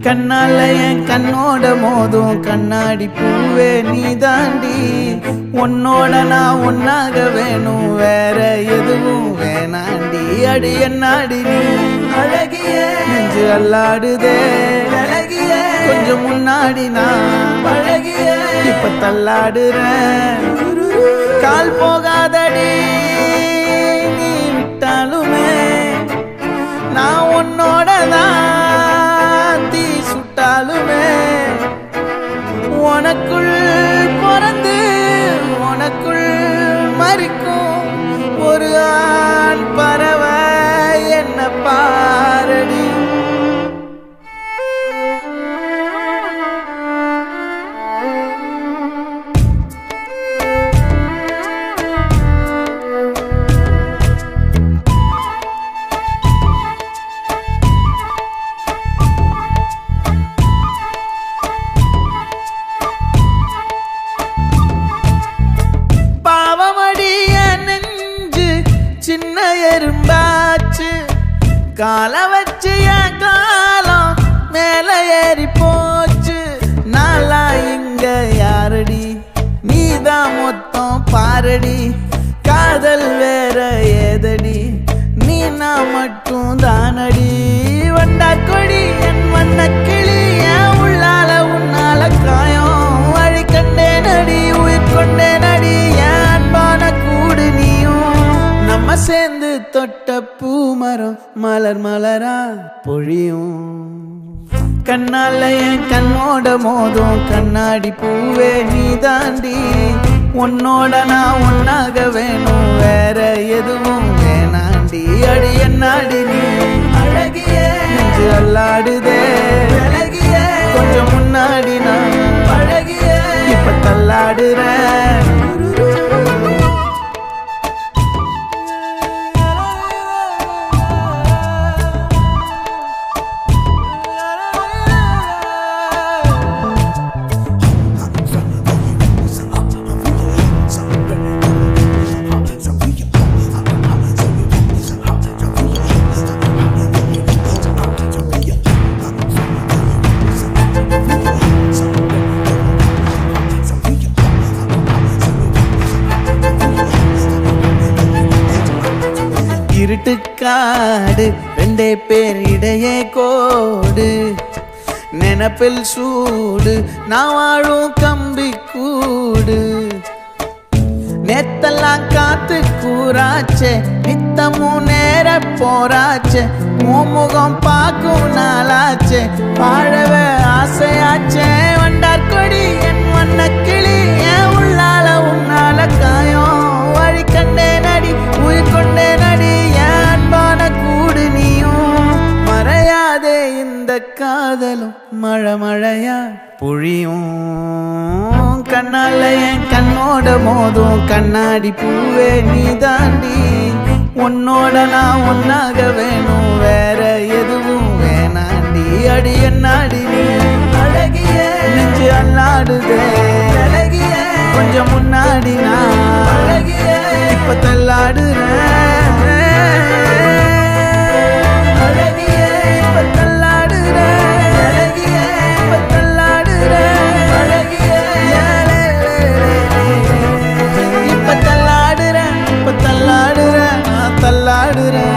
கண்ணால என் கண்ணோட மோதும் கண்ணாடி பூவே நீ தாண்டி. உன்னோட நான் ஒன்னாக வேணும், வேற எதுவும் வேணாண்டி. அடி என்னாடி நீ அழகிய நெஞ்சு அல்லாடுதே அழகிய. கொஞ்சம் முன்னாடி நான் பழகிய இப்ப தள்ளாடுறேன். கால் போகாதடி நீ விட்டாலுமே, நான் உன்னோட தான் தீ சுட்டாலுமே. உனக்குள் பிறந்து உனக்குள் மறிக்கும் ஒரு ஆண் பறவை என்ன பாரடி. சின்ன எறும்பாச்சு கால வச்சு என் காலம் மேல ஏறி போச்சு. நாளா இங்க யாரடி நீதான் மொத்தம் பாரடி. காதல் வேற ஏதடி நீ நான் மட்டும் தானடி. வண்டா கொடி என் வண்ண கிளி என் உள்ளால உன்னால காயம் வழி கண்டே நடி உயிர் கொண்டே நடி. என் அன்பான கூடு நீயும் நம்ம சேர்ந்து தொட்ட பூமரம் மலர் மலரா பொழியும். கண்ணால என் கண்ணோட மோதும் கண்ணாடி பூவே நீ தாண்டி. உன்னோட நான் ஒன்னாக வேணும், வேற எதுவும் வேணாண்டி. அடி என்னாடி நீ அழகிய நெஞ்சு அல்லாடுதே அழகிய. கொஞ்சம் முன்னாடி நான் பழகிய இப்ப தள்ளாடுறேன். இருட்டுக்காடு ரெண்டே பேர் இடையே கோடு. நினப்பில் சூடு நான் வாழும் கம்பி கூடு. நேத்தெல்லாம் காத்து கூறாச்சே நித்தமும் நேர போராச்சே. முகம் பார்க்கும் நாளாச்சே வாழவே ஆசையாச்சே. வண்டார் கொடி என் வண்ண கிளி என் உள்ளால உன்னால காயம் வழி கண்டே நடி உயிர் கொண்டே நடி. என் அன்பான கூடு நீயும் மறையாதே இந்த காதலும் மழை மழையா பொழியும். கண்ணால என் கண்ணோட மோதும் கண்ணாடி பூவே நீ தாண்டி. உன்னோட நான் ஒன்னாக வேணும், வேற எதுவும் வேணாண்டி. அடி என்னாடி நீ அழகிய நெஞ்சு அல்லாடுதே அழகிய. கொஞ்சம் முன்னாடி நான் அழகிய இப்ப தள்ளாடுறேன். அழகிய இப்ப தள்ளாடுறேன் அழகிய இப்ப தள்ளாடுறேன் அழகிய. இப்ப தள்ளாடுறேன் நான் தள்ளாடுறேன்.